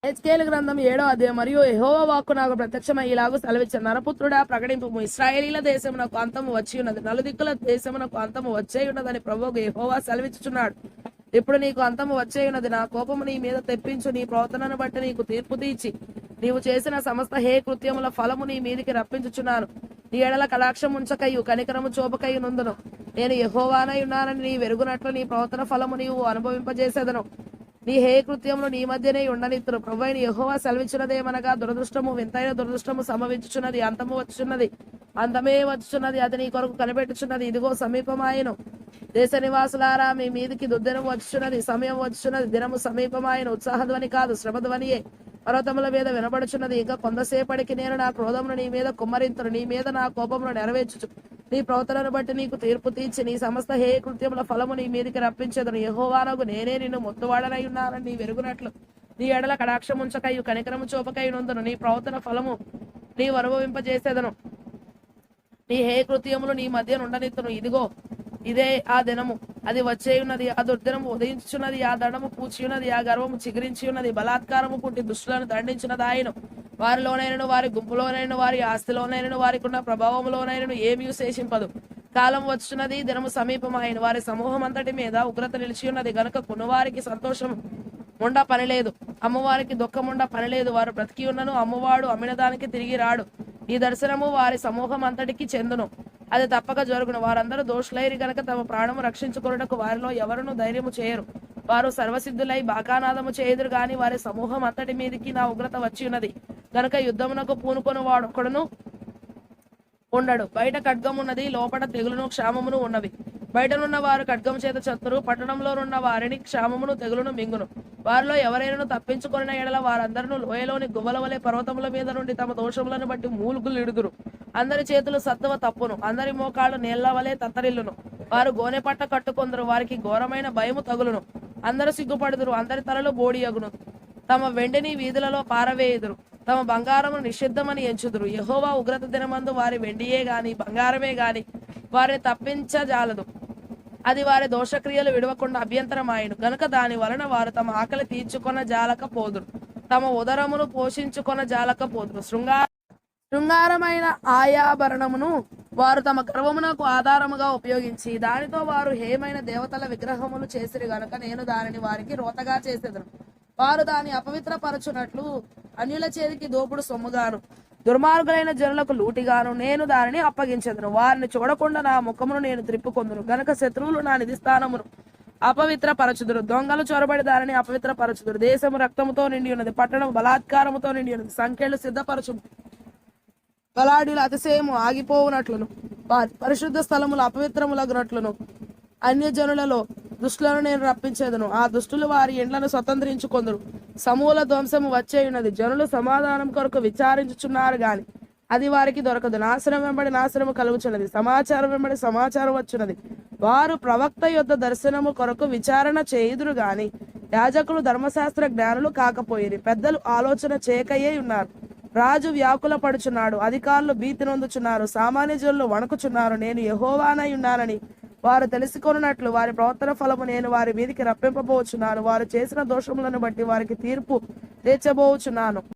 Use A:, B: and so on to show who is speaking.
A: హెజ్కేలు గ్రంథం 7వ అధ్యాయం. మరియు యెహోవా వాక్కు నాకు ప్రత్యక్షమై ఇలాగు సెలవిచ్చెను, నరపుత్రుడా, ప్రకటింపుము, ఇశ్రాయేలీల దేశమునకు అంతము వచ్చి ఉన్నది, నలుదిక్కుల దేశమునకు అంతము వచ్చే ఉన్నదని ప్రభువు యెహోవా సెలవిచ్చుచున్నాడు. ఇప్పుడు నీకు అంతము వచ్చే ఉన్నది. నా కోపము నీ మీద తెప్పించు, నీ ప్రవర్తనను బట్టి నీకు తీర్పు తీర్చి నీవు చేసిన సమస్త హే కృత్యముల ఫలము నీ మీదికి రప్పించుచున్నాను. నీ ఎడల కటాక్షం ఉంచకయు కనికరము చూపకయు నుందును. నేను యెహోవానై ఉన్నానని నీ వెరుగునట్లు నీ ప్రవర్తన ఫలము నీవు అనుభవింపజేసేదను. నీ హే కృత్యములు నీ మధ్యనే ఉండనిత్తురు. ప్రభువైన యెహోవా సెలవిచ్చినదేమనగా, దురదృష్టము, వింతైన దురదృష్టము సంభవించుచున్నది, అంతము వచ్చుచున్నది, అంతమే వచ్చుచున్నది, అది నీ కొరకు కనిపెట్టుచున్నది, ఇదిగో సమీపమాయను. దేశ నివాసులారా, మీ మీదికి దుర్దినము వచ్చుచున్నది, సమయం వచ్చుచున్నది, దినము సమీపమాయను. ఉత్సాహధ్వని కాదు, శ్రమధ్వనియే పర్వతముల మీద వినబడుచున్నది. ఇంకా కొంతసేపటికి నేను నా క్రోధమును నీ మీద కుమ్మరింతును, నీ మీద నా కోపమును నెరవేర్చుచు నీ ప్రవర్తనను బట్టి నీకు తీర్పు తీర్చి నీ సమస్త హే కృత్యముల ఫలము నీ మీదికి రప్పించదును. యెహోవానగు నేనే నిన్ను మొత్తువాడనై ఉన్నానని నీ వెరుగునట్లు నీ ఎడల కటాక్షం ఉంచకయు కనికరము చూపకయు నుందును. నీ ప్రవర్తన ఫలము నీవు అనుభవింపజేసేదను. నీ హే కృత్యములు నీ మధ్య నుండనిత్తును. ఇదిగో ఇదే ఆ దినము, అది వచ్చే ఉన్నది. ఆ దుర్దినము ఉదయించున్నది, ఆ దండము పూచి ఉన్నది, ఆ గర్వము చిగురించి ఉన్నది. బలాత్కారము పుట్టి దుష్టులను దండించినది ఆయన. వారిలోనైనను వారి గుంపులోనైనా వారి ఆస్తిలోనైనను వారికి ఉన్న ప్రభావంలోనైనను ఏమీ శేషింపదు. కాలం వచ్చున్నది, దినము సమీపమైన వారి సమూహం అంతటి మీద ఉగ్రత నిలిచి ఉన్నది గనుక కొనువారికి సంతోషం ఉండ పనిలేదు, అమ్మవారికి దుఃఖముండ పనిలేదు. వారు బ్రతికి ఉన్నను అమ్మవాడు అమ్మిన దానికి తిరిగి రాడు. ఈ దర్శనము వారి సమూహం అంతటికి చెందును, అది తప్పక జరుగును. వారందరూ దోషులైరి గనక తమ ప్రాణము రక్షించుకొనుటకు వారిలో ఎవరును ధైర్యము చేయరు. వారు సర్వసిద్ధులై బాకానాదము చేయుదురు గాని వారి సమూహం అంతటి మీదికి నా ఉగ్రత వచ్చి ఉన్నది గనుక యుద్ధమునకు పూనుకొని వాడొకడును ఉండడు. బయట ఖడ్గమున్నది, లోపల తెగులును క్షామమును ఉన్నవి. బయటనున్న వారు ఖడ్గము చేత చతురు, పట్టణంలోనున్న వారిని క్షామమును తెగులును మింగును. వారిలో ఎవరైనా తప్పించుకొనిన ఎడల వారందరూ లోయలోని గువ్వల వలె పర్వతముల మీద నుండి తమ దోషములను బట్టి మూలుగులిడుదురు. అందరి చేతులు సత్తువ తప్పును, అందరి మోకాళ్ళు నీళ్ల వలె తత్తరిల్లును. వారు గోనె పట్ట కట్టుకొందరు, వారికి ఘోరమైన భయము తగులును. అందరూ సిగ్గుపడుదురు, అందరి తలలు బోడియగును. తమ వెండిని వీధులలో పారవేయుదురు, తమ బంగారము నిషిద్ధమని ఎంచుదురు. యెహోవా ఉగ్రత దినమందు వారి వెండియే గాని బంగారమే గాని వారిని తప్పించజాలదు. అది వారి దోషక్రియలు విడవకుండా అభ్యంతరమాయను గనుక దాని వలన వారు తమ ఆకలి తీర్చుకొన జాలకపోదురు, తమ ఉదరమును పోషించుకొన జాలకపోదురు. శృంగారమైన ఆయాభరణమును వారు తమ గర్వమునకు ఆధారముగా ఉపయోగించి దానితో వారు హేమైన దేవతల విగ్రహములు చేసిరి గనుక నేను దానిని వారికి రోతగా చేసేదను. వారు దాన్ని అపవిత్రపరచునట్లు అన్యుల చేతికి దోపుడు సొమ్ముగాను దుర్మార్గులైన జనులకు లూటిగాను నేను దానిని అప్పగించెదను. వారిని చూడకుండా నా ముఖమును నేను త్రిప్పుకొందును గనుక శత్రువులు నా నిధి స్థానమును అపవిత్రపరచుదురు. దొంగలు చొరబడి దానిని అపవిత్రపరచుదురు. దేశము రక్తముతో నిండి ఉన్నది, పట్టణం బలాత్కారముతో నిండి ఉన్నది. సంఖ్యలు సిద్ధపరచు, బలాఢ్యుల అతిశయము ఆగిపోవునట్లును వారి పరిశుద్ధ స్థలములు అపవిత్రములగునట్లును అన్యజనులలో దుష్టులను నేను రప్పించేదను. ఆ దుష్టులు వారి ఇండ్లను స్వతంత్రించుకొందురు. సమూల ధ్వంసము వచ్చేయున్నది. జనులు సమాధానం కొరకు విచారించుచున్నారు గాని అది వారికి దొరకదు. నాశనం వెంబడి నాశనము కలుగుచున్నది, సమాచారం వెంబడి సమాచారం వచ్చున్నది. వారు ప్రవక్త యొద్ద దర్శనము కొరకు విచారణ చేయుదురు గాని యాజకులు ధర్మశాస్త్ర జ్ఞానులు కాకపోయిరి. పెద్దలు ఆలోచన చేయకయే ఉన్నారు. రాజు వ్యాకుల పడుచున్నాడు, అధికారులు భీతి నొందుచున్నారు, సామాన్య జనులు వణకుచున్నారు. నేను యెహోవానై ఉన్నానని వారు తెలుసుకొనున్నట్లు వారి ప్రవర్తన ఫలము నేను వారి మీదికి రప్పింపబోచున్నాను. వారు చేసిన దోషములను బట్టి వారికి తీర్పు తీర్చబోచున్నాను.